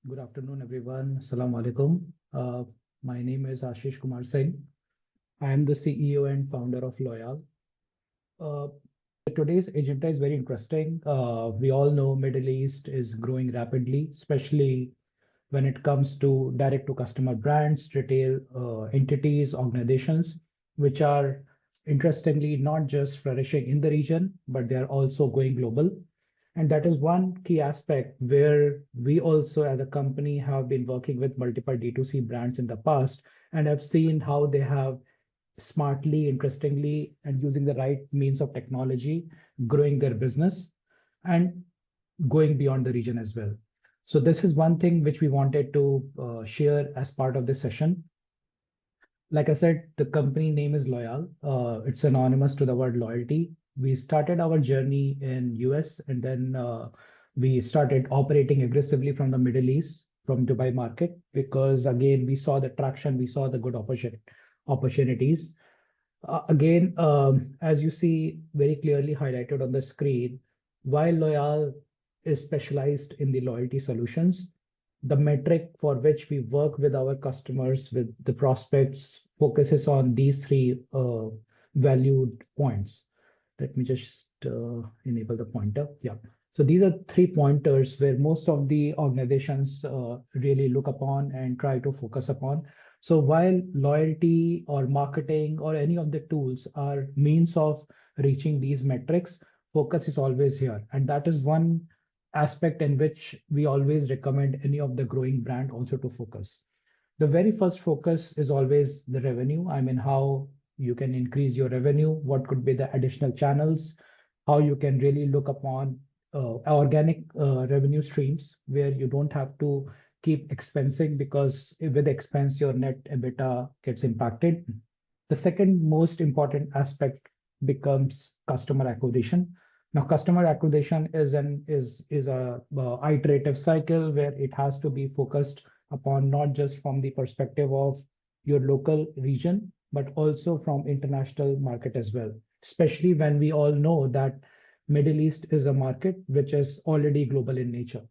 Good afternoon, everyone. Assalamu alaikum. My name is Ashish Kumar Singh. I am the CEO and founder of Loyyal. Uh, Today's agenda is very interesting. We all know Middle East is growing rapidly, especially when it comes to direct-to-customer brands, retail entities, organizations, which are interestingly not just flourishing in the region, but they are also going global. And that is one key aspect where we also, as a company, have been working with multiple D2C brands in the past and have seen how they have smartly, interestingly, and using the right means of technology, growing their business and going beyond the region as well. So this is one thing which we wanted to share as part of this session. Like I said, the company name is Loyyal. It's synonymous to the word loyalty. We started our journey in US and then we started operating aggressively from the Middle East, from Dubai market, because again, we saw the traction, we saw the good opportunities. Again, as you see very clearly highlighted on the screen, while Loyyal is specialized in the loyalty solutions, the metric for which we work with our customers, with the prospects, focuses on these three valued points. Let me just enable the pointer. Yeah. So these are 3 pointers where most of the organizations really look upon and try to focus upon. So while loyalty or marketing or any of the tools are means of reaching these metrics, focus is always here. And that is one aspect in which we always recommend any of the growing brand also to focus. The very first focus is always the revenue. I mean, how you can increase your revenue, what could be the additional channels, how you can really look upon organic revenue streams where you don't have to keep expensing, because with expense, your net EBITDA gets impacted. The second most important aspect becomes customer acquisition. Now, customer acquisition is a iterative cycle where it has to be focused upon not just from the perspective of your local region, but also from international market as well, especially when we all know that Middle East is a market which is already global in nature.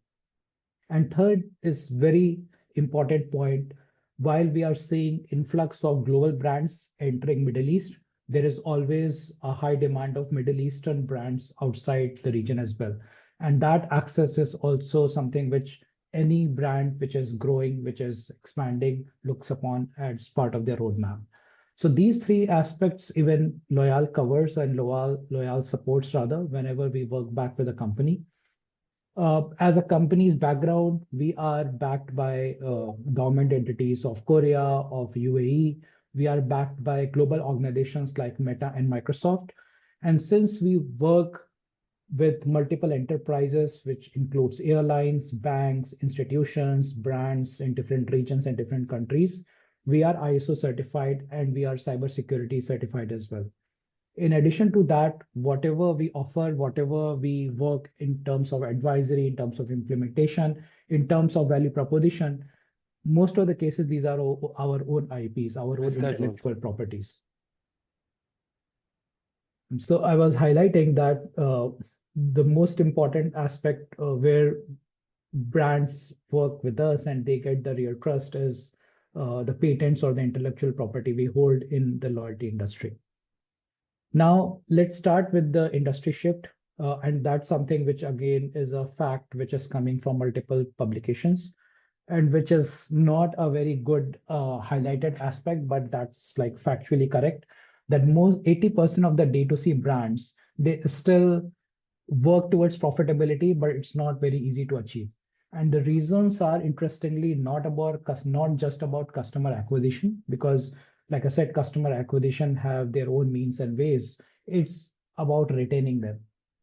And third is very important point. While we are seeing influx of global brands entering Middle East, there is always a high demand of Middle Eastern brands outside the region as well. And that access is also something which any brand which is growing, which is expanding, looks upon as part of their roadmap. So these three aspects, even Loyyal covers and Loyyal supports rather, whenever we work back with a company. As a company's background, we are backed by government entities of Korea, of UAE. We are backed by global organizations like Meta and Microsoft. And since we work with multiple enterprises, which includes airlines, banks, institutions, brands in different regions and different countries, we are ISO certified and we are cybersecurity certified as well. In addition to that, whatever we offer, whatever we work in terms of advisory, in terms of implementation, in terms of value proposition, most of the cases, these are our own IPs, our own intellectual properties. So I was highlighting that the most important aspect where brands work with us and they get the real trust is the patents or the intellectual property we hold in the loyalty industry. Now, let's start with the industry shift. And that's something which, again, is a fact which is coming from multiple publications and which is not a very good highlighted aspect, but that's like factually correct, that most 80% of the D2C brands, they still work towards profitability, but it's not very easy to achieve. And the reasons are interestingly not just about customer acquisition, because like I said, customer acquisition have their own means and ways. It's about retaining them.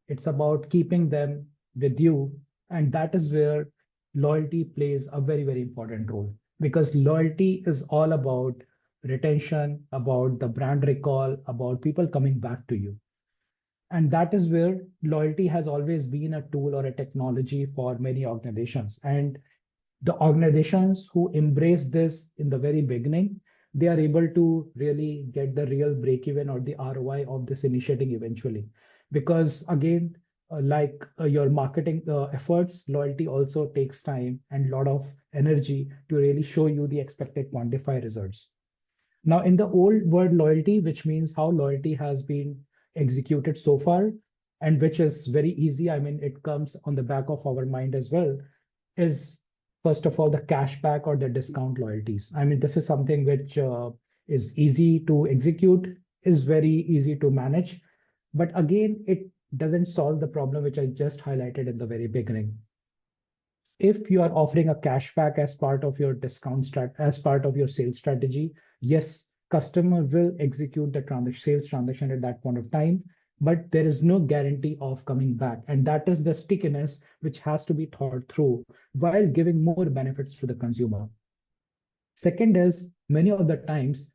It's about keeping them with you. And that is where loyalty plays a very, very important role, because loyalty is all about retention, about the brand recall, about people coming back to you. And that is where loyalty has always been a tool or a technology for many organizations. And the organizations who embrace this in the very beginning, they are able to really get the real break even or the ROI of this initiative eventually. Because again, your marketing efforts, loyalty also takes time and a lot of energy to really show you the expected quantified results. Now, in the old word loyalty, which means how loyalty has been executed so far, and which is very easy, I mean, it comes on the back of our mind as well, is first of all, the cashback or the discount loyalties. I mean, this is something which is easy to execute, is very easy to manage. But again, it doesn't solve the problem which I just highlighted in the very beginning. If you are offering a cashback as part of your as part of your sales strategy, yes, customer will execute the sales transaction at that point of time, but there is no guarantee of coming back. And that is the stickiness which has to be thought through while giving more benefits to the consumer. Second is, many of the times,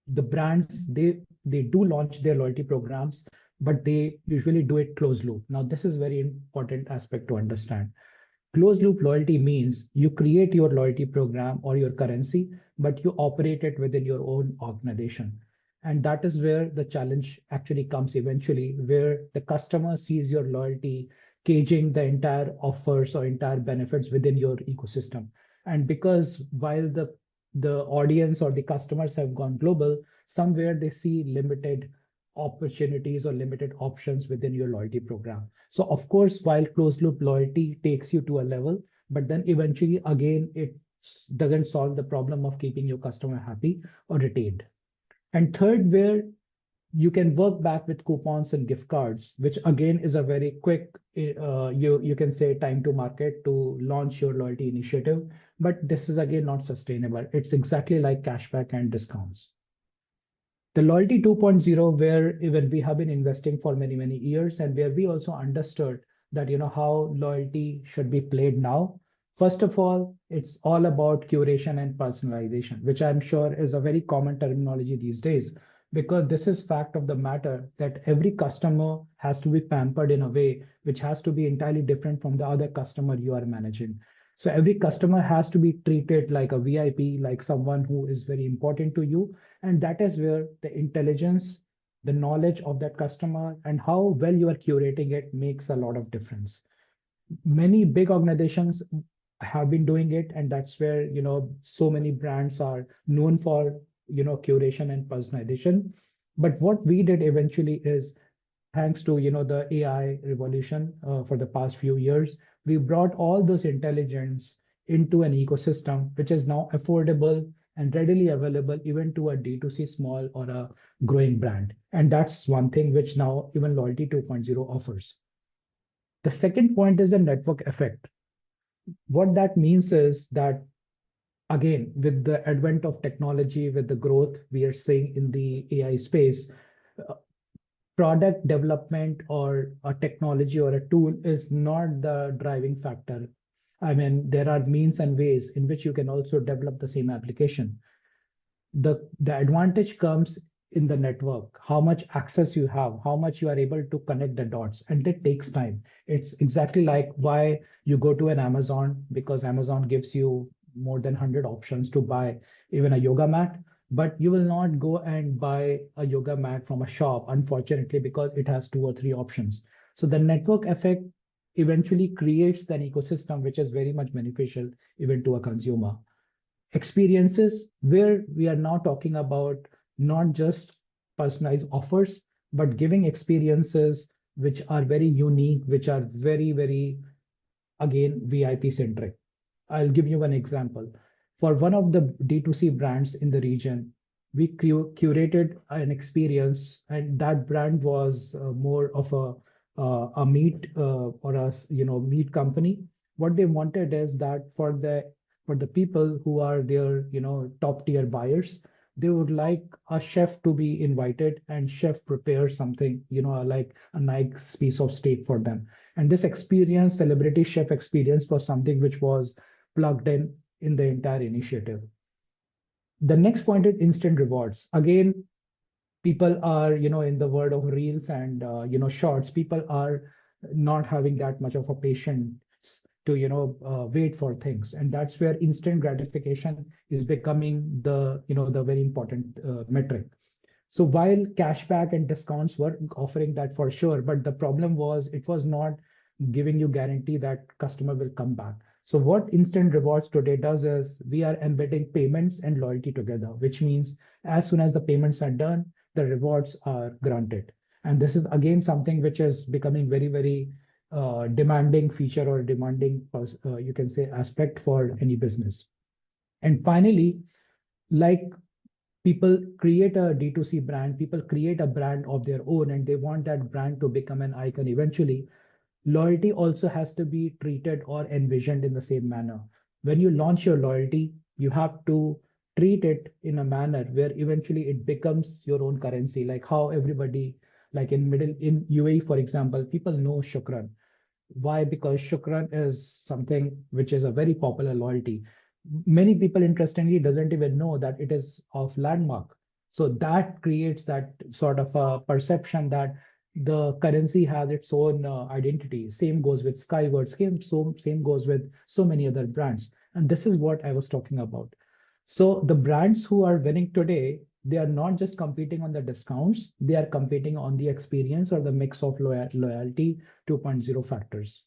the brands, they do launch their loyalty programs, but they usually do it closed loop. Now, this is very important aspect to understand. Closed loop loyalty means you create your loyalty program or your currency, but you operate it within your own organization. And that is where the challenge actually comes eventually, where the customer sees your loyalty caging the entire offers or entire benefits within your ecosystem. And because while the audience or the customers have gone global, somewhere they see limited opportunities or limited options within your loyalty program. So of course, while closed loop loyalty takes you to a level, but then eventually again, it doesn't solve the problem of keeping your customer happy or retained. And third, where you can work back with coupons and gift cards, which again is a very quick, you can say, time to market to launch your loyalty initiative. But this is again not sustainable. It's exactly like cashback and discounts. The loyalty 2.0, where even we have been investing for many, many years, and where we also understood that, how loyalty should be played now. First of all, it's all about curation and personalization, which I'm sure is a very common terminology these days, because this is fact of the matter that every customer has to be pampered in a way which has to be entirely different from the other customer you are managing. So every customer has to be treated like a VIP, like someone who is very important to you. And that is where the intelligence, the knowledge of that customer, and how well you are curating it makes a lot of difference. Many big organizations have been doing it, and that's where, so many brands are known for, curation and personalization. But what we did eventually is, thanks to, the AI revolution for the past few years, we brought all those intelligence into an ecosystem, which is now affordable and readily available even to a D2C small or a growing brand. And that's one thing which now even Loyalty 2.0 offers. The second point is the network effect. What that means is that, again, with the advent of technology, with the growth we are seeing in the AI space, product development or a technology or a tool is not the driving factor. I mean, there are means and ways in which you can also develop the same application. The advantage comes in the network, how much access you have, how much you are able to connect the dots, and that takes time. It's exactly like why you go to an Amazon, because Amazon gives you more than 100 options to buy even a yoga mat. But you will not go and buy a yoga mat from a shop, unfortunately, because it has 2 or 3 options. So the network effect eventually creates an ecosystem which is very much beneficial even to a consumer. Experiences, where we are now talking about not just personalized offers, but giving experiences which are very unique, which are very, very, again, VIP centric. I'll give you an example. For one of the D2C brands in the region, we curated an experience, and that brand was more of a meat or a meat company. What they wanted is that for the people who are their top tier buyers, they would like a chef to be invited, and chef prepare something like a nice piece of steak for them. And this experience, celebrity chef experience, was something which was plugged in the entire initiative. The next point is instant rewards. Again, people are, in the world of reels and, shorts, people are not having that much of a patience to, wait for things. And that's where instant gratification is becoming the very important metric. So while cashback and discounts were offering that for sure, but the problem was it was not giving you guarantee that customer will come back. So what instant rewards today does is we are embedding payments and loyalty together, which means as soon as the payments are done, the rewards are granted. And this is again something which is becoming very, very demanding feature or demanding, you can say, aspect for any business. And finally, like people create a D2C brand, people create a brand of their own, and they want that brand to become an icon eventually. Loyalty also has to be treated or envisioned in the same manner. When you launch your loyalty, you have to treat it in a manner where eventually it becomes your own currency, like how everybody, like in UAE, for example, people know Shukran. Why? Because Shukran is something which is a very popular loyalty. Many people, interestingly, doesn't even know that it is of landmark. So that creates that sort of a perception that the currency has its own identity. Same goes with Skyward, same goes with so many other brands. And this is what I was talking about. So the brands who are winning today, they are not just competing on the discounts, they are competing on the experience or the mix of loyalty 2.0 factors.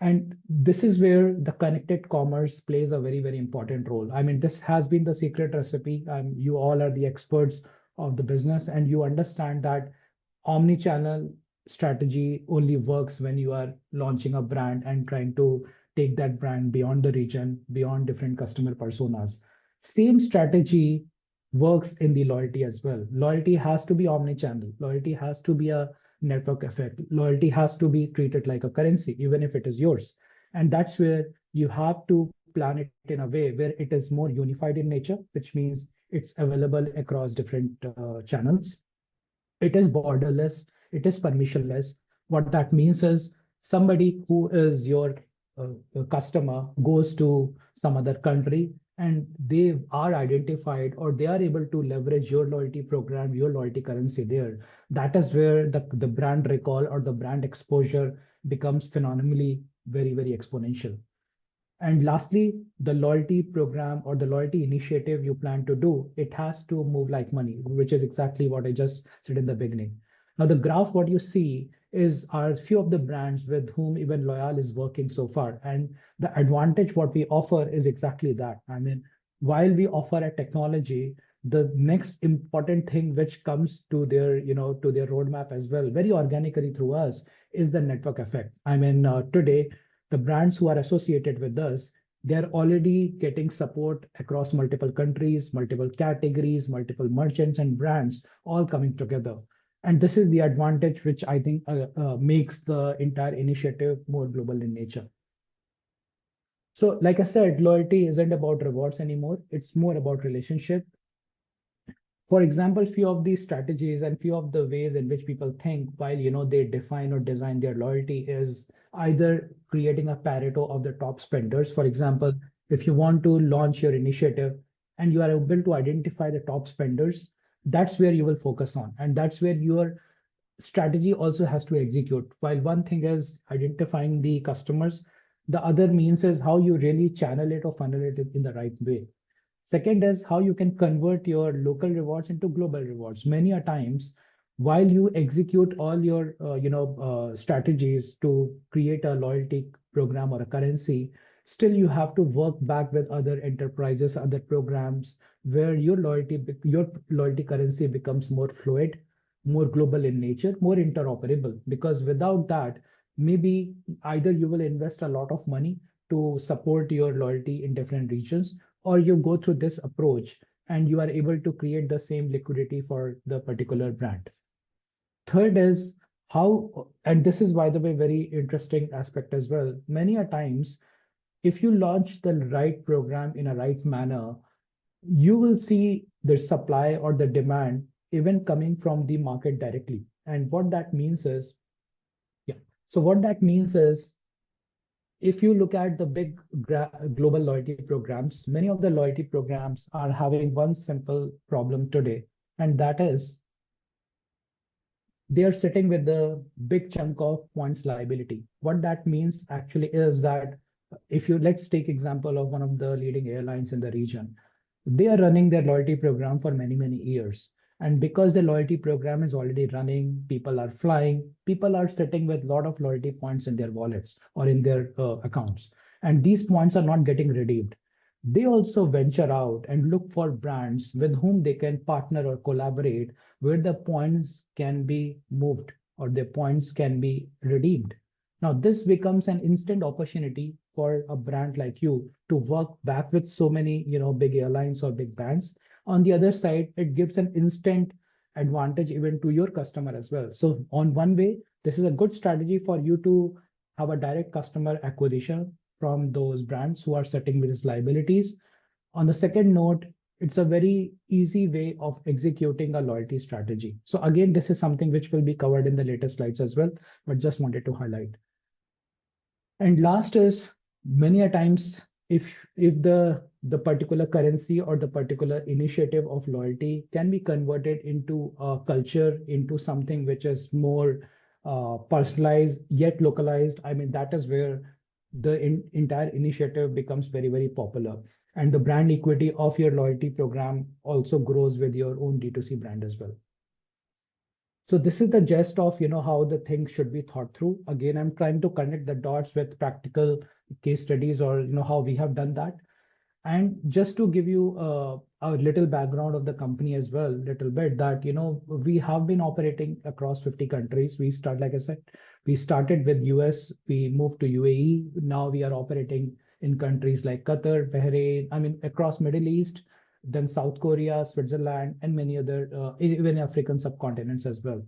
And this is where the connected commerce plays a very, very important role. I mean, this has been the secret recipe. You all are the experts of the business, and you understand that omni-channel strategy only works when you are launching a brand and trying to take that brand beyond the region, beyond different customer personas. Same strategy works in the loyalty as well. Loyalty has to be omni-channel. Loyalty has to be a network effect. Loyalty has to be treated like a currency, even if it is yours. And that's where you have to plan it in a way where it is more unified in nature, which means it's available across different channels. It is borderless, it is permissionless. What that means is somebody who is your customer goes to some other country and they are identified or they are able to leverage your loyalty program, your loyalty currency there. That is where the brand recall or the brand exposure becomes phenomenally very, very exponential. And lastly, the loyalty program or the loyalty initiative you plan to do, it has to move like money, which is exactly what I just said in the beginning. Now, the graph, what you see are a few of the brands with whom even Loyal is working so far. And the advantage what we offer is exactly that. I mean, while we offer a technology, the next important thing which comes to their, to their roadmap as well, very organically through us, is the network effect. I mean, today, the brands who are associated with us, they're already getting support across multiple countries, multiple categories, multiple merchants and brands all coming together. And this is the advantage which I think makes the entire initiative more global in nature. So like I said, loyalty isn't about rewards anymore. It's more about relationship. For example, few of these strategies and few of the ways in which people think while they define or design their loyalty is either creating a Pareto of the top spenders. For example, if you want to launch your initiative and you are able to identify the top spenders, that's where you will focus on. And that's where your strategy also has to execute. While one thing is identifying the customers, the other means is how you really channel it or funnel it in the right way. Second is how you can convert your local rewards into global rewards. Many a times, while you execute all your strategies to create a loyalty program or a currency, still you have to work back with other enterprises, other programs, where your loyalty currency becomes more fluid, more global in nature, more interoperable. Because without that, maybe either you will invest a lot of money to support your loyalty in different regions, or you go through this approach and you are able to create the same liquidity for the particular brand. Third is how, and this is, by the way, very interesting aspect as well. Many a times, if you launch the right program in a right manner, you will see the supply or the demand even coming from the market directly. And what that means is, so what that means is, if you look at the big global loyalty programs, many of the loyalty programs are having one simple problem today, and that is they are sitting with the big chunk of points liability. What that means actually is that if you let's take example of one of the leading airlines in the region, they are running their loyalty program for many, many years. And because the loyalty program is already running, people are flying, people are sitting with a lot of loyalty points in their wallets or in their accounts. and these points are not getting redeemed. They also venture out and look for brands with whom they can partner or collaborate, where the points can be moved or their points can be redeemed. Now, this becomes an instant opportunity for a brand like you to work back with so many, big airlines or big brands. On the other side, it gives an instant advantage even to your customer as well. So on one way, this is a good strategy for you to have a direct customer acquisition from those brands who are setting with these liabilities. On the second note, it's a very easy way of executing a loyalty strategy. So again, this is something which will be covered in the later slides as well, but just wanted to highlight. And last is, many a times, if the particular currency or the particular initiative of loyalty can be converted into a culture, into something which is more personalized yet localized, I mean, that is where the entire initiative becomes very, very popular. And the brand equity of your loyalty program also grows with your own D2C brand as well. So this is the gist of, how the things should be thought through. Again, I'm trying to connect the dots with practical case studies or, how we have done that. And just to give you a little background of the company as well, little bit that, we have been operating across 50 countries. Like I said, we started with US, we moved to UAE. Now we are operating in countries like Qatar, Bahrain, I mean, across Middle East, then South Korea, Switzerland, and many other, even African subcontinents as well.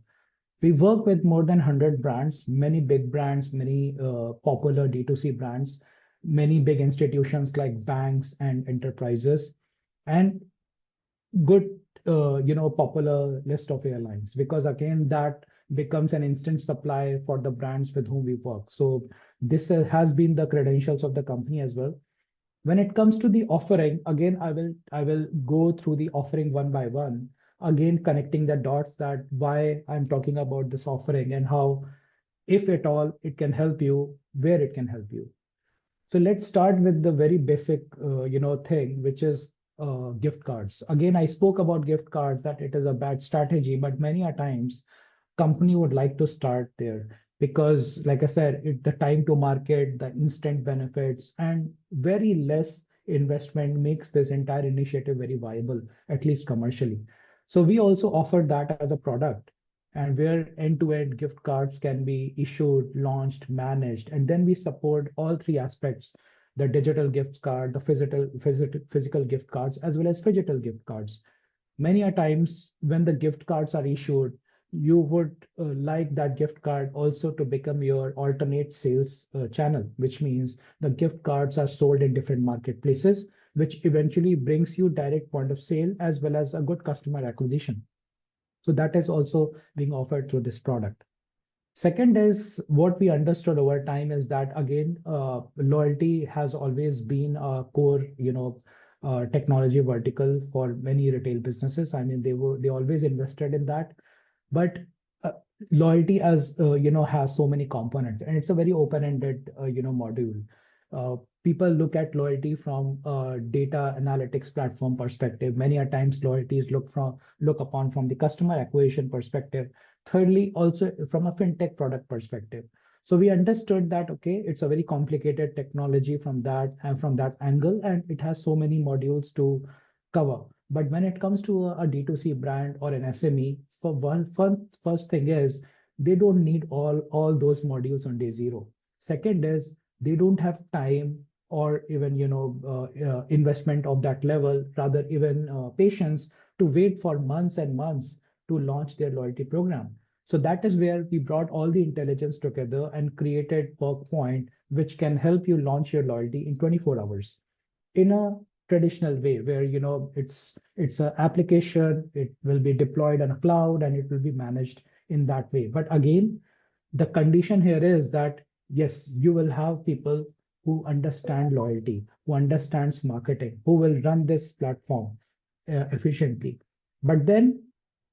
We work with more than 100 brands, many big brands, many popular D2C brands, many big institutions like banks and enterprises, and good, popular list of airlines, because again, that becomes an instant supply for the brands with whom we work. So this has been the credentials of the company as well. When it comes to the offering, again, I will go through the offering one by one, again, connecting the dots that why I'm talking about this offering and how, if at all, it can help you, where it can help you. So let's start with the very basic, thing, which is gift cards. Again, I spoke about gift cards, that it is a bad strategy, but many a times company would like to start there because, like I said, the time to market, the instant benefits, and very less investment makes this entire initiative very viable, at least commercially. So we also offer that as a product, and where end-to-end gift cards can be issued, launched, managed, and then we support all three aspects: the digital gift card, the physical gift cards, as well as digital gift cards. Many a times when the gift cards are issued, you would like that gift card also to become your alternate sales channel, which means the gift cards are sold in different marketplaces, which eventually brings you direct point of sale as well as a good customer acquisition. So that is also being offered through this product. Second is, what we understood over time is that, again, loyalty has always been a core, technology vertical for many retail businesses. I mean, they always invested in that. But loyalty, as has so many components, and it's a very open-ended module. People look at loyalty from a data analytics platform perspective. Many a times loyalty is look upon from the customer acquisition perspective. Thirdly, also from a fintech product perspective. So we understood that, okay, it's a very complicated technology from that angle, and it has so many modules to cover. But when it comes to a D2C brand or an SME, first thing is, they don't need all those modules on day zero. Second is, they don't have time or even investment of that level, rather even patience to wait for months and months to launch their loyalty program. So that is where we brought all the intelligence together and created Workpoint, which can help you launch your loyalty in 24 hours in a traditional way, where it's an application, it will be deployed on a cloud, and it will be managed in that way. But again, the condition here is that, yes, you will have people who understand loyalty, who understands marketing, who will run this platform efficiently. But then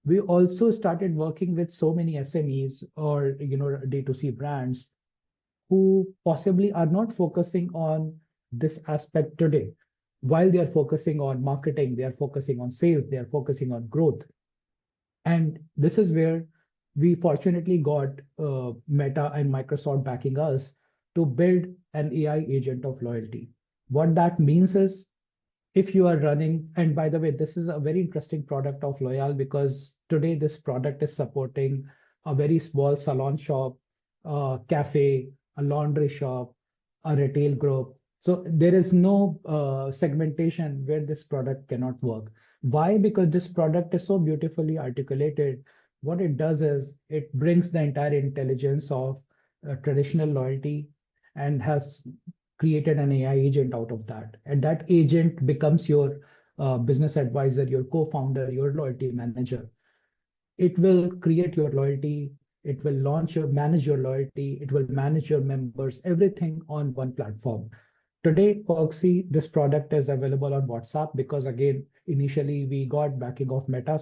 we also started working with so many SMEs or D2C brands who possibly are not focusing on this aspect today. While they are focusing on marketing, they are focusing on sales, they are focusing on growth. And this is where we fortunately got Meta and Microsoft backing us to build an AI agent of loyalty. What that means is, if you are running, and by the way, this is a very interesting product of Loyyal, because today this product is supporting a very small salon shop, a cafe, a laundry shop, a retail group. So there is no segmentation where this product cannot work. Why? Because this product is so beautifully articulated. What it does is it brings the entire intelligence of traditional loyalty and has created an AI agent out of that. And that agent becomes your business advisor, your co-founder, your loyalty manager. It will create your loyalty. It will manage your loyalty. It will manage your members, everything on one platform. Today, 𝗏𝗂𝗶𝘀, this product is available on WhatsApp because, again, initially we got backing of Meta.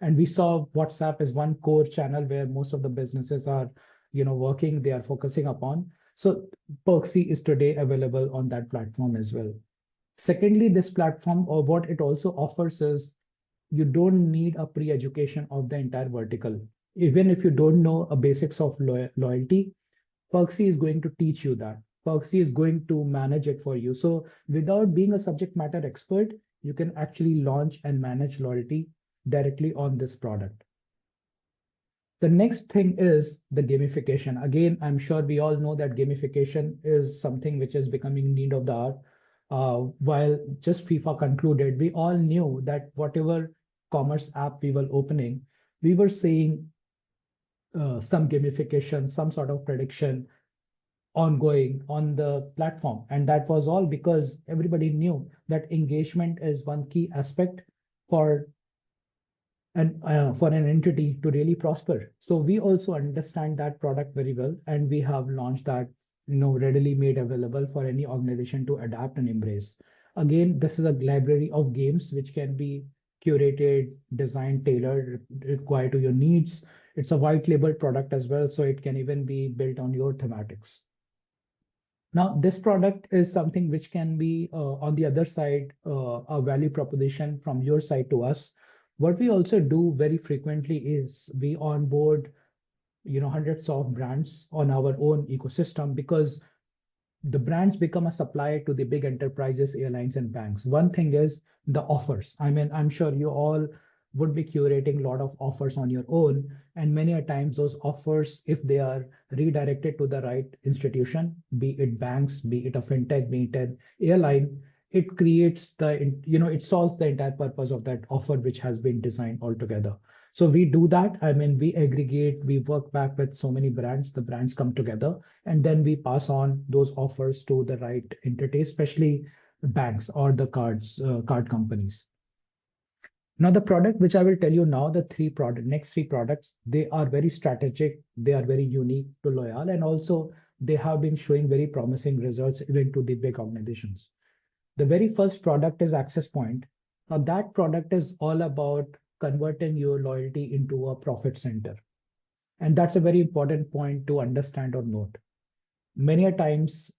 And we saw WhatsApp as one core channel where most of the businesses are, working, they are focusing upon. So 𝗏𝗂𝗶𝘀 is today available on that platform as well. Secondly, this platform, or what it also offers, is you don't need a pre-education of the entire vertical. Even if you don't know a basics of loyalty, 𝗏𝗂𝗶𝘀 is going to teach you that. 𝗏𝗂𝗶𝘀 is going to manage it for you. So without being a subject matter expert, you can actually launch and manage loyalty directly on this product. The next thing is the gamification. Again, I'm sure we all know that gamification is something which is becoming need of the hour. While just FIFA concluded, we all knew that whatever commerce app we were opening, we were seeing some gamification, some sort of prediction ongoing on the platform. And that was all because everybody knew that engagement is one key aspect for an entity to really prosper. So we also understand that product very well, and we have launched that, readily made available for any organization to adapt and embrace. Again, this is a library of games which can be curated, designed, tailored, required to your needs. It's a white label product as well, so it can even be built on your thematics. Now, this product is something which can be, on the other side, a value proposition from your side to us. What we also do very frequently is we onboard, hundreds of brands on our own ecosystem, because the brands become a supplier to the big enterprises, airlines, and banks. One thing is the offers. I mean, I'm sure you all would be curating a lot of offers on your own. And many a times those offers, if they are redirected to the right institution, be it banks, be it a fintech, be it an airline, it creates it solves the entire purpose of that offer, which has been designed altogether. So we do that. I mean, we aggregate, we work back with so many brands, the brands come together, and then we pass on those offers to the right entity, especially banks or the card companies. Now, the product which I will tell you now, the next three products, they are very strategic, they are very unique to Loyyal, and also they have been showing very promising results even to the big organizations. The very first product is Access Point. Now, that product is all about converting your loyalty into a profit center. And that's a very important point to understand or note. Many a times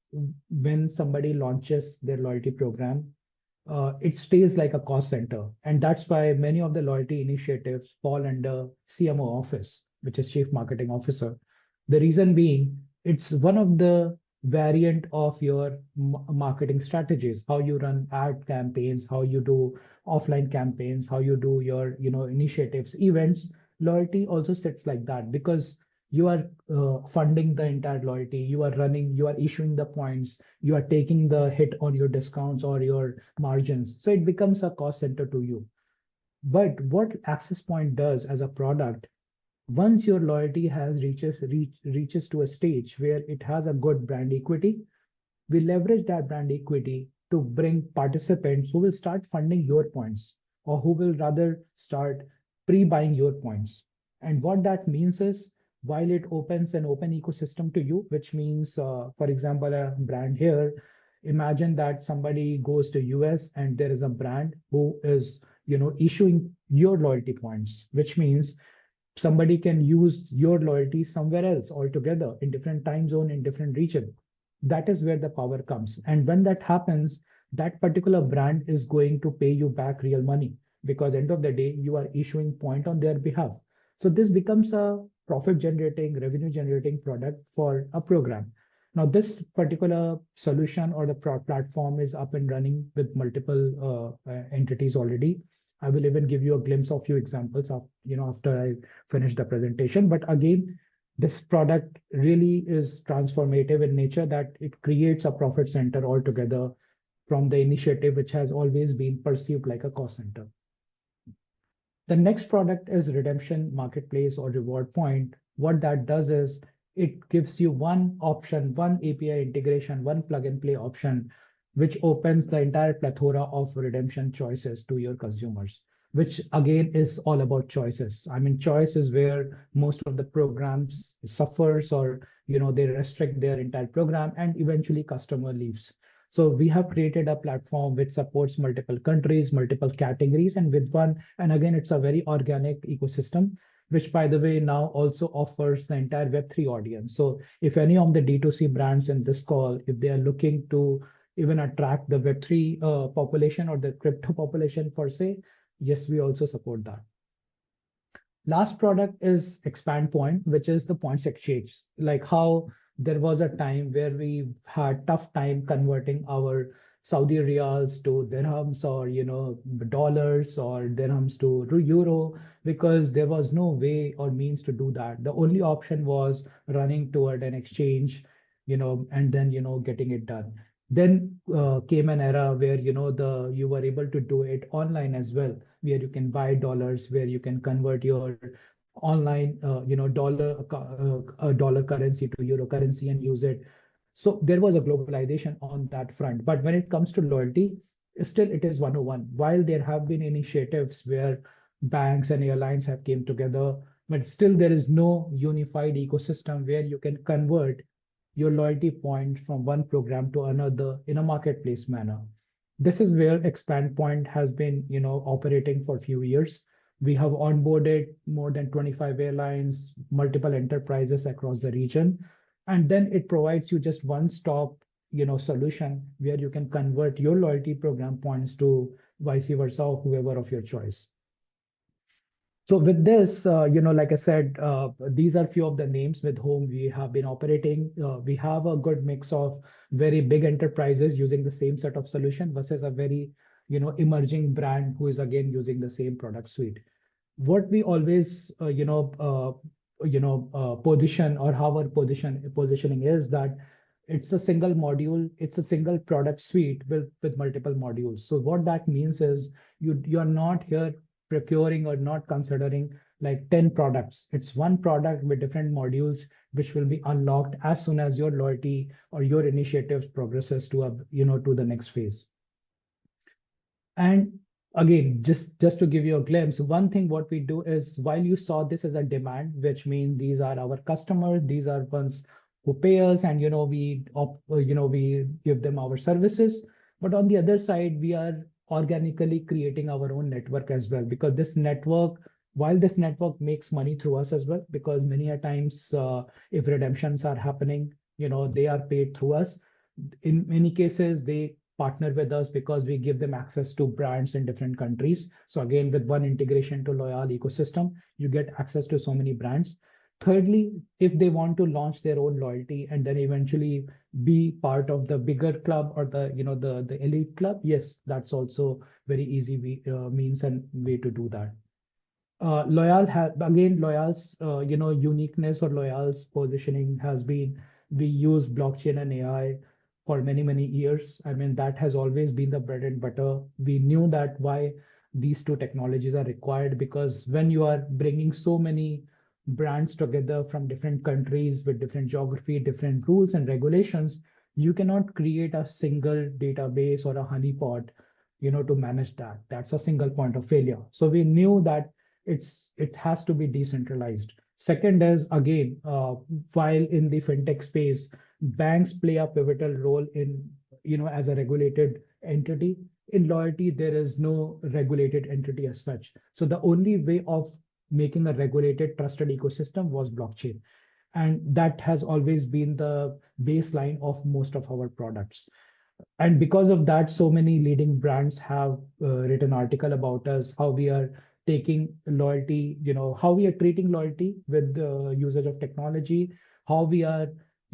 when somebody launches their loyalty program, it stays like a cost center. And that's why many of the loyalty initiatives fall under CMO office, which is Chief Marketing Officer. The reason being, it's one of the variant of your marketing strategies, how you run ad campaigns, how you do offline campaigns, how you do your initiatives, events. Loyalty also sits like that, because you are funding the entire loyalty, you are issuing the points, you are taking the hit on your discounts or your margins. So it becomes a cost center to you. But what Access Point does as a product, once your loyalty reaches to a stage where it has a good brand equity, we leverage that brand equity to bring participants who will start funding your points, or who will rather start pre-buying your points. And what that means is, while it opens an open ecosystem to you, which means, for example, a brand here, imagine that somebody goes to US and there is a brand who is, issuing your loyalty points, which means somebody can use your loyalty somewhere else altogether, in different time zone, in different region. That is where the power comes. And when that happens, that particular brand is going to pay you back real money, because end of the day, you are issuing point on their behalf. So this becomes a profit generating, revenue generating product for a program. Now, this particular solution or the platform is up and running with multiple entities already. I will even give you a glimpse of few examples of, after I finish the presentation. But again, this product really is transformative in nature, that it creates a profit center altogether from the initiative, which has always been perceived like a cost center. The next product is redemption marketplace or reward point. What that does is it gives you one option, one API integration, one plug and play option, which opens the entire plethora of redemption choices to your consumers, which again is all about choices. I mean, choice is where most of the programs suffers, or they restrict their entire program, and eventually customer leaves. So we have created a platform which supports multiple countries, multiple categories, and with one, and again, it's a very organic ecosystem, which by the way, now also offers the entire Web3 audience. So if any of the D2C brands in this call, if they are looking to even attract the Web3 population or the crypto population per se, yes, we also support that. Last product is Expand Point, which is the points exchange. Like how there was a time where we had tough time converting our Saudi riyals to dirhams, or dollars, or dirhams to euro, because there was no way or means to do that. The only option was running toward an exchange, and then getting it done. Then came an era where you were able to do it online as well, where you can buy dollars, where you can convert your online dollar currency to euro currency and use it. So there was a globalization on that front. But when it comes to loyalty, still it is 101. While there have been initiatives where banks and airlines have came together, but still there is no unified ecosystem where you can convert your loyalty point from one program to another in a marketplace manner. This is where Expand Point has been, operating for a few years. We have onboarded more than 25 airlines, multiple enterprises across the region, and then it provides you just one-stop, solution where you can convert your loyalty program points to vice versa, or whoever of your choice. So with this, like I said, these are few of the names with whom we have been operating. We have a good mix of very big enterprises using the same set of solution versus a very, emerging brand who is again using the same product suite. What we always, position, or how our positioning is that it's a single module, it's a single product suite with multiple modules. So what that means is you're not here procuring or not considering like 10 products. It's one product with different modules, which will be unlocked as soon as your loyalty or your initiatives progresses to to the next phase. And again, just to give you a glimpse, one thing what we do is, while you saw this as a demand, which means these are our customers, these are ones who pay us, and we give them our services. But on the other side, we are organically creating our own network as well, because this network, while this network makes money through us as well, because many a times if redemptions are happening, they are paid through us. In many cases, they partner with us because we give them access to brands in different countries. So again, with one integration to Loyyal ecosystem, you get access to so many brands. Thirdly, if they want to launch their own loyalty and then eventually be part of the bigger club or the the elite club, yes, that's also very easy means and way to do that. Loyyal again, Loyyal's uniqueness or Loyyal's positioning has been, we use blockchain and AI for many years. I mean, that has always been the bread and butter. We knew that why these two technologies are required, because when you are bringing so many brands together from different countries with different geography, different rules and regulations, you cannot create a single database or a honeypot, to manage that. That's a single point of failure. So we knew that it has to be decentralized. Second is, again, while in the fintech space, banks play a pivotal role in, as a regulated entity. In loyalty, there is no regulated entity as such. So the only way of making a regulated, trusted ecosystem was blockchain. And that has always been the baseline of most of our products. And because of that, so many leading brands have written article about us, how we are taking loyalty, how we are treating loyalty with the usage of technology, how we are,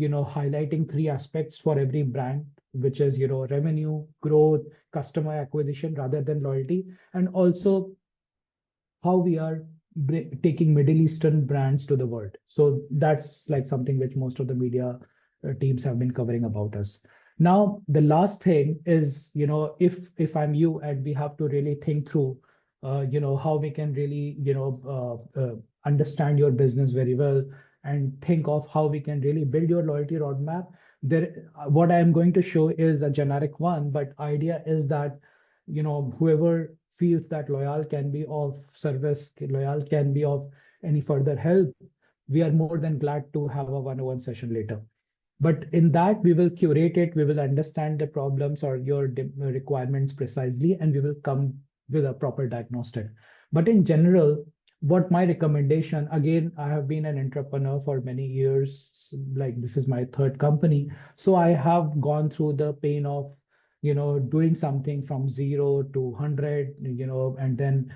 highlighting three aspects for every brand, which is, revenue, growth, customer acquisition rather than loyalty, and also how we are taking Middle Eastern brands to the world. So that's like something which most of the media teams have been covering about us. Now, the last thing is, if I'm you and we have to really think through, how we can really, understand your business very well and think of how we can really build your loyalty roadmap. What I'm going to show is a generic one, but idea is that, whoever feels that Loyyal can be of service, Loyyal can be of any further help, we are more than glad to have a one-on-one session later. But in that, we will curate it, we will understand the problems or your requirements precisely, and we will come with a proper diagnostic. But in general, what my recommendation, again, I have been an entrepreneur for many years, like this is my third company. So I have gone through the pain of, doing something from 0 to 100, and then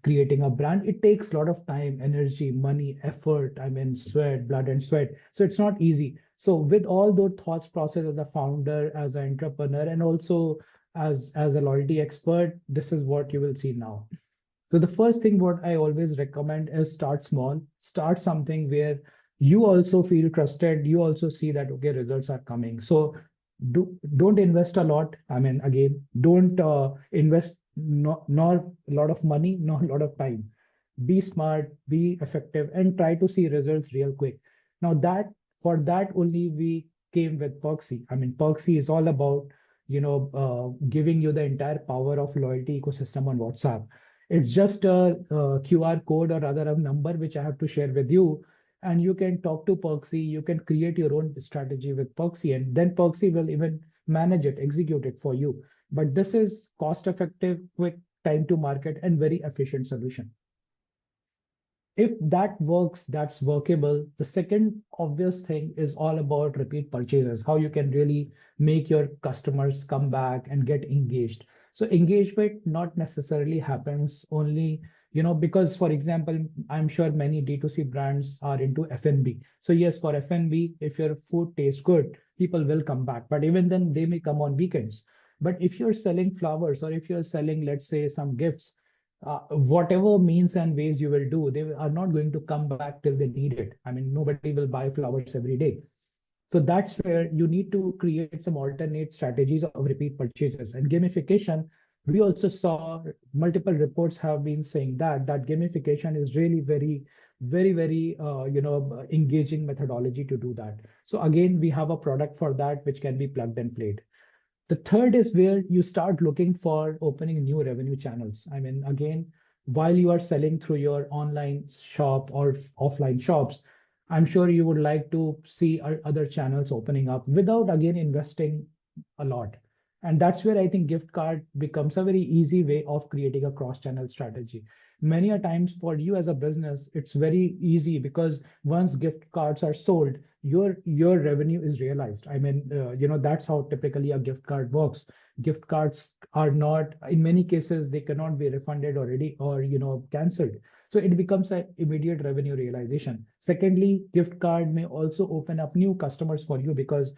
creating a brand. It takes a lot of time, energy, money, effort, sweat, blood and sweat. So it's not easy. So with all those thoughts process as a founder, as an entrepreneur, and also as a loyalty expert, this is what you will see now. So the first thing what I always recommend is start small, start something where you also feel trusted. You also see that, okay, results are coming. So don't invest a lot. Again, don't invest not a lot of money, not a lot of time. Be smart, be effective, and try to see results real quick. Now for that only we came with 𝗪𝗀𝗃. 𝗪𝗪𝗃 is all about, giving you the entire power of loyalty ecosystem on WhatsApp. It's just a QR code or rather a number which I have to share with you. And you can talk to 𝗪𝗃, you can create your own strategy with 𝗪𝗃, and then 𝗪𝗃 will even manage it, execute it for you. But this is cost effective, quick time to market, and very efficient solution. If that works, that's workable. The second obvious thing is all about repeat purchases, how you can really make your customers come back and get engaged. So engagement not necessarily happens only, because for example, I'm sure many D2C brands are into F&B. So yes, for F&B, if your food tastes good, people will come back. But even then they may come on weekends. But if you're selling flowers or if you're selling, let's say, some gifts, whatever means and ways you will do, they are not going to come back till they need it. Nobody will buy flowers every day. So that's where you need to create some alternate strategies of repeat purchases. And gamification, we also saw multiple reports have been saying that gamification is really very, very, very, engaging methodology to do that. So again, we have a product for that, which can be plugged and played. The third is where you start looking for opening new revenue channels. Again, while you are selling through your online shop or offline shops, I'm sure you would like to see other channels opening up without, again, investing a lot. And that's where I think gift card becomes a very easy way of creating a cross-channel strategy. Many a times for you as a business, it's very easy because once gift cards are sold, your revenue is realized. That's how typically a gift card works. Gift cards are not, in many cases, they cannot be refunded already or cancelled. So it becomes an immediate revenue realization. Secondly, gift card may also open up new customers for you because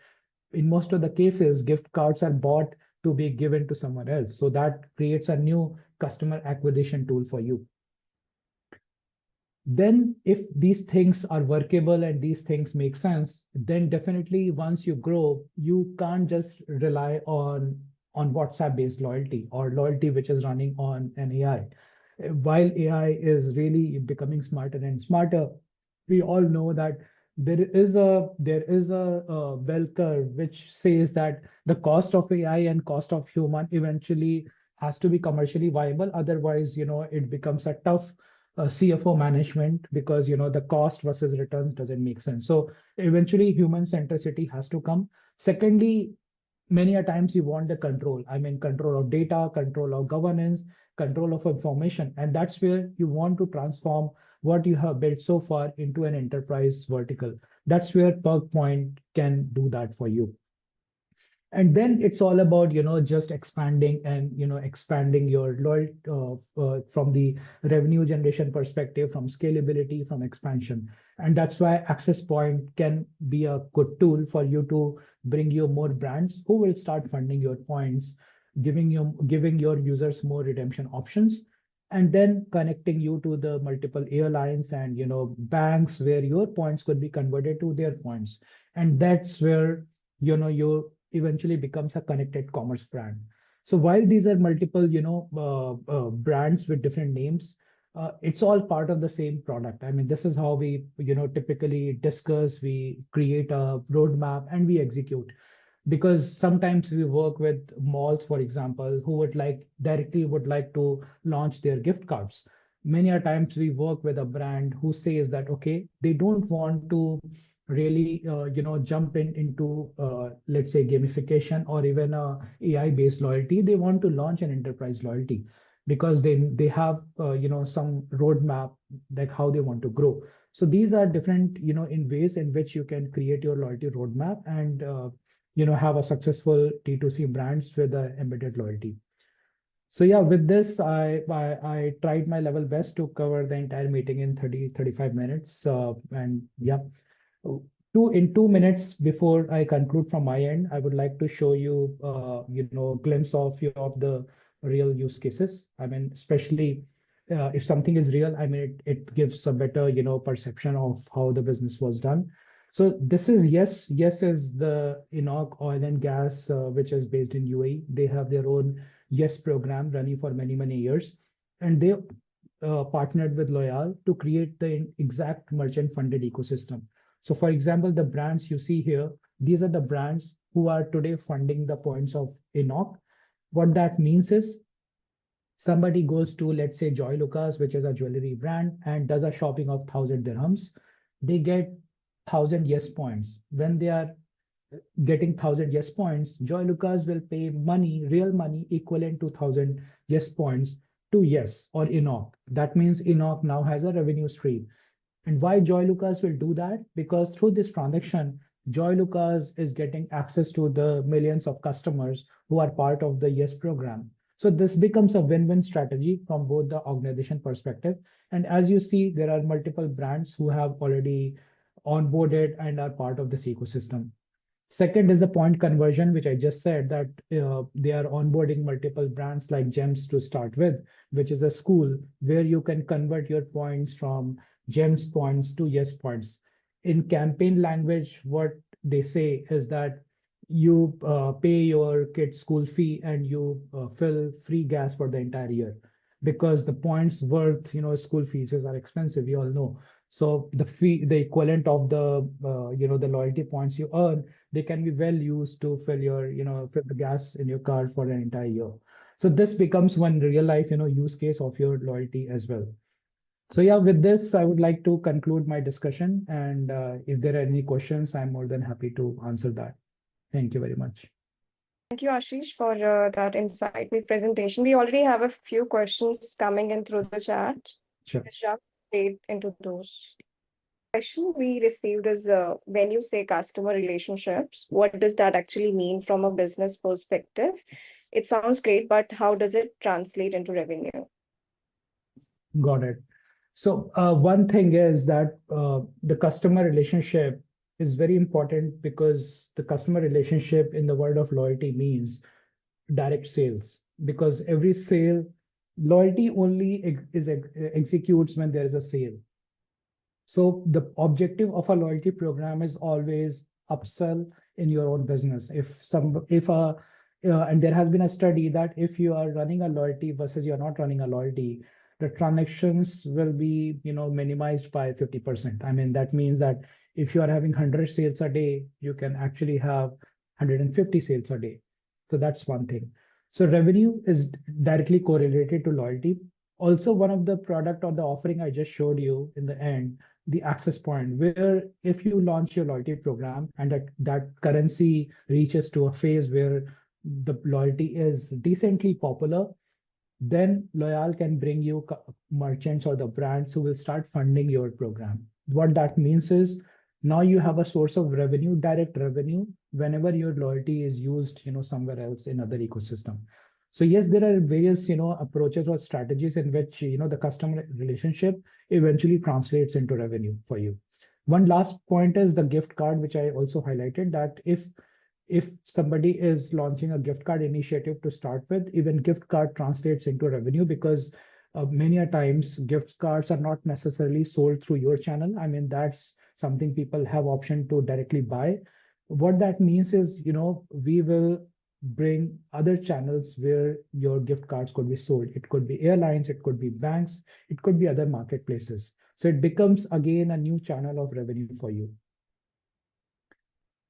in most of the cases, gift cards are bought to be given to someone else. So that creates a new customer acquisition tool for you. Then if these things are workable and these things make sense, then definitely once you grow, you can't just rely on WhatsApp-based loyalty or loyalty which is running on an AI. While AI is really becoming smarter and smarter, we all know that there is a bell curve which says that the cost of AI and cost of human eventually has to be commercially viable. Otherwise, it becomes a tough CFO management because the cost versus returns doesn't make sense. So eventually human centricity has to come. Secondly, many a times you want the control. Control of data, control of governance, control of information. And that's where you want to transform what you have built so far into an enterprise vertical. That's where PerkPoint can do that for you. And then it's all about, just expanding and, expanding your loyalty from the revenue generation perspective, from scalability, from expansion. And that's why Access Point can be a good tool for you to bring you more brands who will start funding your points, giving your users more redemption options, and then connecting you to the multiple airlines and, banks where your points could be converted to their points. And that's where, you eventually becomes a connected commerce brand. So while these are multiple, brands with different names, it's all part of the same product. I mean, this is how we, typically discuss, we create a roadmap and we execute. Because sometimes we work with malls, for example, who would like to launch their gift cards. Many a times we work with a brand who says that, okay, they don't want to really, jump into, let's say, gamification or even AI-based loyalty. They want to launch an enterprise loyalty because they have, some roadmap, like how they want to grow. So these are different, in ways in which you can create your loyalty roadmap and, have a successful D2C brands with the embedded loyalty. So yeah, with this, I tried my level best to cover the entire meeting in 35 minutes. And yeah, in 2 minutes before I conclude from my end, I would like to show you, glimpse of the real use cases. I mean, especially if something is real, I mean, it gives a better, perception of how the business was done. So this is Yes. Yes is the enoch oil and gas, which is based in UAE. They have their own Yes program running for many, many years. And they partnered with Loyyal to create the exact merchant funded ecosystem. So for example, the brands you see here, these are the brands who are today funding the points of enoch. What that means is somebody goes to, let's say, 𝗪𝗪𝗂𝗃, which is a jewelry brand, and does a shopping of 1,000 dirhams. They get 1,000 yes points. When they are getting 1,000 yes points, 𝗪𝗪𝗂𝗃 will pay money, real money equivalent to 1,000 yes points to Yes or enoch. That means enoch now has a revenue stream. And why 𝗪𝗪𝗂𝗃 will do that? Because through this transaction, 𝗪𝗪𝗂𝗃 is getting access to the millions of customers who are part of the Yes program. So this becomes a win-win strategy from both the organization perspective. And as you see, there are multiple brands who have already onboarded and are part of this ecosystem. Second is the point conversion, which I just said that they are onboarding multiple brands like GEMS to start with, which is a school where you can convert your points from GEMS points to Yes points. In campaign language, what they say is that you pay your kid's school fee and you fill free gas for the entire year because the points worth, school fees are expensive, we all know. So the fee, the equivalent of the, the loyalty points you earn, they can be well used to fill your, fill the gas in your car for an entire year. So this becomes one real life, use case of your loyalty as well. So yeah, with this, I would like to conclude my discussion. And if there are any questions, I'm more than happy to answer that. Thank you very much. Thank you, Ashish, for that insightful presentation. We already have a few questions coming in through the chat. Sure. Let's jump straight into those. Question we received is when you say customer relationships, what does that actually mean from a business perspective? It sounds great, but how does it translate into revenue? Got it. So one thing is that the customer relationship is very important because the customer relationship in the world of loyalty means direct sales. Because every sale, loyalty only executes when there is a sale. So the objective of a loyalty program is always upsell in your own business. And there has been a study that if you are running a loyalty versus you're not running a loyalty, the transactions will be, minimized by 50%. I mean, that means that if you are having 100 sales a day, you can actually have 150 sales a day. So that's one thing. So revenue is directly correlated to loyalty. Also, one of the product or the offering I just showed you in the end, the access point, where if you launch your loyalty program and that currency reaches to a phase where the loyalty is decently popular, then Loyyal can bring you merchants or the brands who will start funding your program. What that means is Now you have a source of revenue, direct revenue, whenever your loyalty is used, somewhere else in other ecosystem. So yes, there are various, approaches or strategies in which, the customer relationship eventually translates into revenue for you. One last point is the gift card, which I also highlighted, that if somebody is launching a gift card initiative to start with, even gift card translates into revenue, because many a times gift cards are not necessarily sold through your channel. I mean, that's something people have option to directly buy. What that means is, we will bring other channels where your gift cards could be sold. It could be airlines, it could be banks, it could be other marketplaces. So it becomes again a new channel of revenue for you.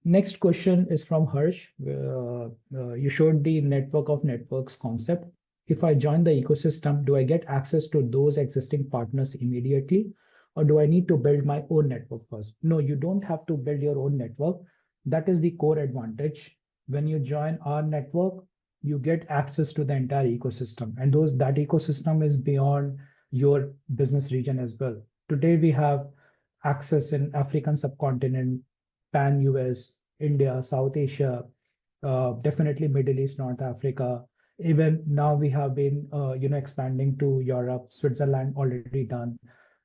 Next question is from Harsh. You showed the network of networks concept. If I join the ecosystem, do I get access to those existing partners immediately, or do I need to build my own network first? No, you don't have to build your own network. That is the core advantage. When you join our network, you get access to the entire ecosystem, and that ecosystem is beyond your business region as well. Today, we have access in African subcontinent, pan-US, India, South Asia, definitely Middle East, North Africa. Even now we have been, expanding to Europe, Switzerland already done,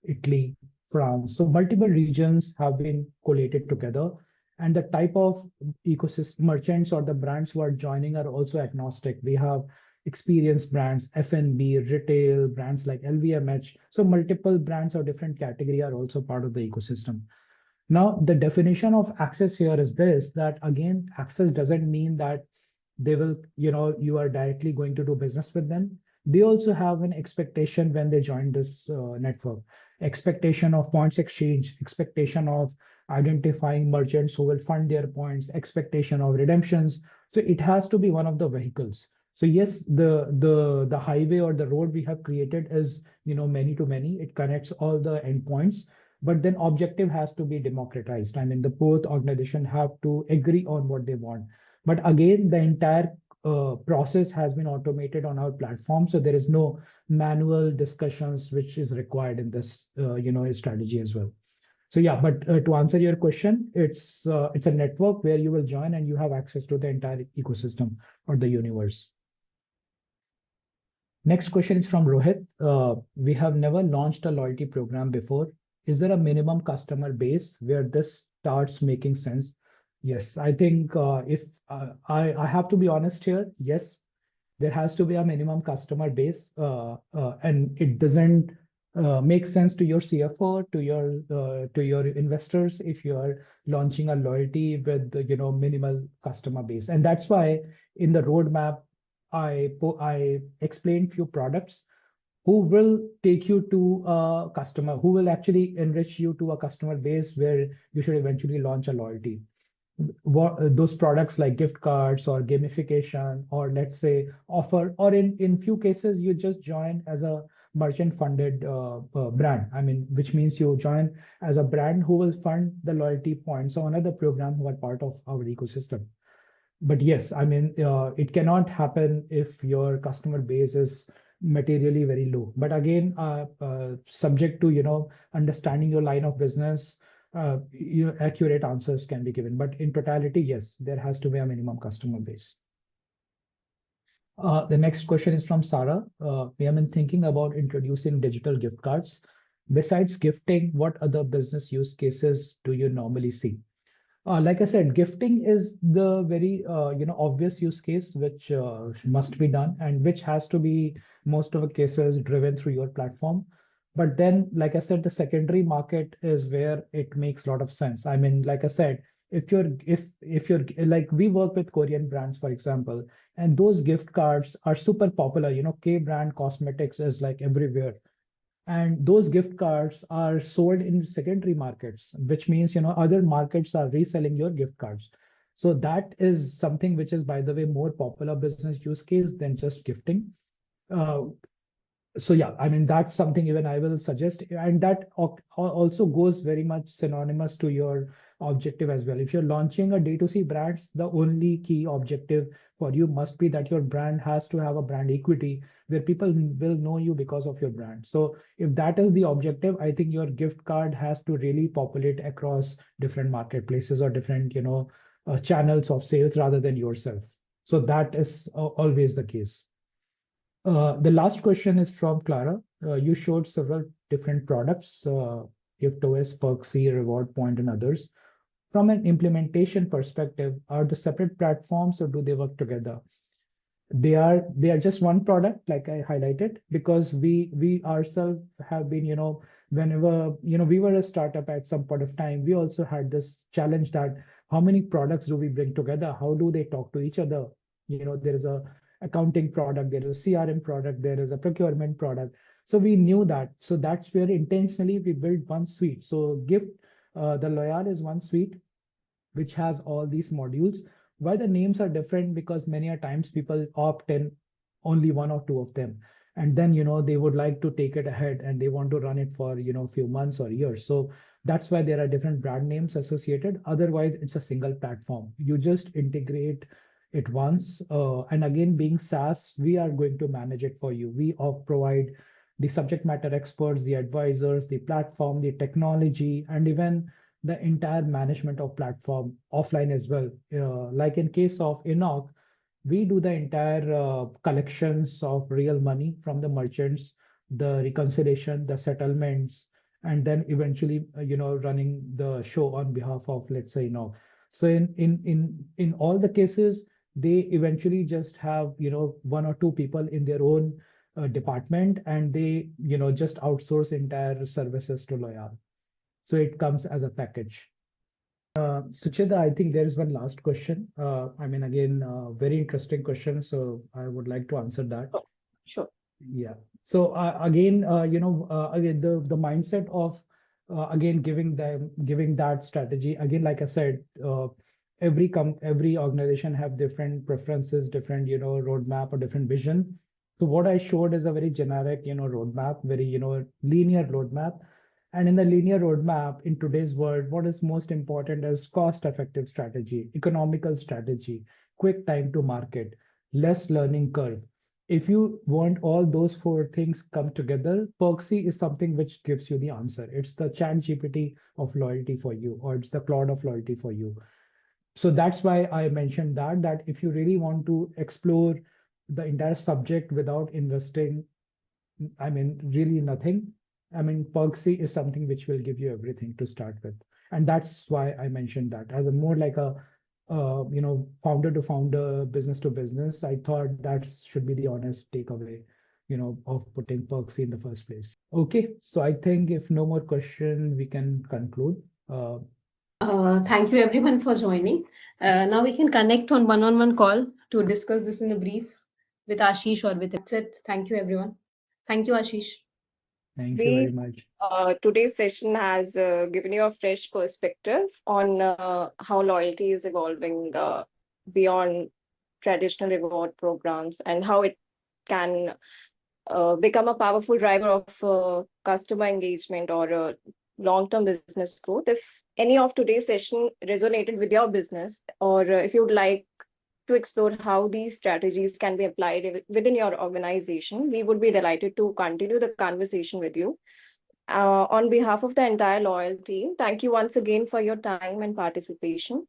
Italy, France. So multiple regions have been collated together. And the type of ecosystem merchants or the brands who are joining are also agnostic. We have experienced brands, F&B, retail, brands like LVMH. So multiple brands of different category are also part of the ecosystem. Now, the definition of access here is this, that again, access doesn't mean that they will, you are directly going to do business with them. They also have an expectation when they join this network, expectation of points exchange, expectation of identifying merchants who will fund their points, expectation of redemptions. So it has to be one of the vehicles. So yes, the highway or the road we have created is, many to many. It connects all the endpoints. But then objective has to be democratized. I mean, the both organization have to agree on what they want. But again, the entire process has been automated on our platform. So there is no manual discussions which is required in this, strategy as well. So yeah, but to answer your question, it's a network where you will join and you have access to the entire ecosystem or the universe. Next question is from Rohit. We have never launched a loyalty program before. Is there a minimum customer base where this starts making sense? Yes, I think if I have to be honest here, yes, there has to be a minimum customer base, and it doesn't make sense to your CFO, to your investors if you are launching a loyalty with minimal customer base, and that's why in the roadmap I explained few products who will take you to a customer, who will actually enrich you to a customer base where you should eventually launch a loyalty. Those products like gift cards or gamification, or let's say offer, or in few cases, you just join as a merchant funded brand. I mean, which means you join as a brand who will fund the loyalty points on another program who are part of our ecosystem. But yes, I mean, it cannot happen if your customer base is materially very low. But again, subject to understanding your line of business, accurate answers can be given. But in totality, yes, there has to be a minimum customer base. The next question is from Sarah. We have been thinking about introducing digital gift cards. Besides gifting, what other business use cases do you normally see? Like I said, gifting is the very obvious use case which must be done and which has to be most of the cases driven through your platform. But then, like I said, the secondary market is where it makes a lot of sense. I mean, like I said, if you're like, we work with Korean brands, for example, and those gift cards are super popular. K brand cosmetics is like everywhere. And those gift cards are sold in secondary markets, which means other markets are reselling your gift cards. So that is something which is, by the way, more popular business use case than just gifting. So yeah, I mean, that's something even I will suggest. And that also goes very much synonymous to your objective as well. If you're launching a D2C brands, the only key objective for you must be that your brand has to have a brand equity where people will know you because of your brand. So if that is the objective, I think your gift card has to really populate across different marketplaces or different, channels of sales rather than yourself. So that is always the case. The last question is from Clara. You showed several different products, GiftOS, 𝗪𝗀𝗃, Reward Point, and others. From an implementation perspective, are the separate platforms or do they work together? They are just one product, like I highlighted, because we ourselves have been, whenever, we were a startup at some point of time, we also had this challenge that how many products do we bring together? How do they talk to each other? There is a accounting product, there is a CRM product, there is a procurement product. So we knew that. So that's where intentionally we built one suite. So the Loyyal is one suite which has all these modules. Why the names are different? Because many a times people opt in only one or two of them. And then, they would like to take it ahead and they want to run it for, a few months or years. So that's why there are different brand names associated. Otherwise, it's a single platform. You just integrate it once. And again, being SaaS, we are going to manage it for you. We provide the subject matter experts, the advisors, the platform, the technology, and even the entire management of platform offline as well. Like in case of Enoch, we do the entire collections of real money from the merchants, the reconciliation, the settlements, and then eventually, running the show on behalf of, let's say, Enoch. So in all the cases, they eventually just have, one or two people in their own department, and they, just outsource entire services to Loyyal. So it comes as a package. Sucheta, I think there is one last question. I mean, again, very interesting question. So I would like to answer that. Sure. Yeah. So again, again, the mindset of again giving that strategy. Again, like I said, every organization have different preferences, different roadmap or different vision. So what I showed is a very generic roadmap, very linear roadmap. And in the linear roadmap in today's world, what is most important is cost-effective strategy, economical strategy, quick time to market, less learning curve. If you want all those four things come together, 𝗪𝗃𝗃 is something which gives you the answer. It's the ChatGPT of loyalty for you, or it's the Claude of loyalty for you. So that's why I mentioned that if you really want to explore the entire subject without investing, I mean, really nothing, I mean, 𝗪𝗃𝗃 is something which will give you everything to start with. And that's why I mentioned that as a more like a, founder to founder, business to business. I thought that should be the honest takeaway, of putting 𝗪𝗃𝗃 in the first place. Okay, so I think if no more question, we can conclude. Thank you everyone for joining. Now we can connect on one-on-one call to discuss this in a brief with Ashish or with. That's it. Thank you everyone. Thank you, Ashish. Thank you very much. Today's session has given you a fresh perspective on how loyalty is evolving beyond traditional reward programs and how it can become a powerful driver of customer engagement or long-term business growth. If any of today's session resonated with your business, or if you'd like to explore how these strategies can be applied within your organization, we would be delighted to continue the conversation with you. On behalf of the entire Loyyal team, thank you once again for your time and participation.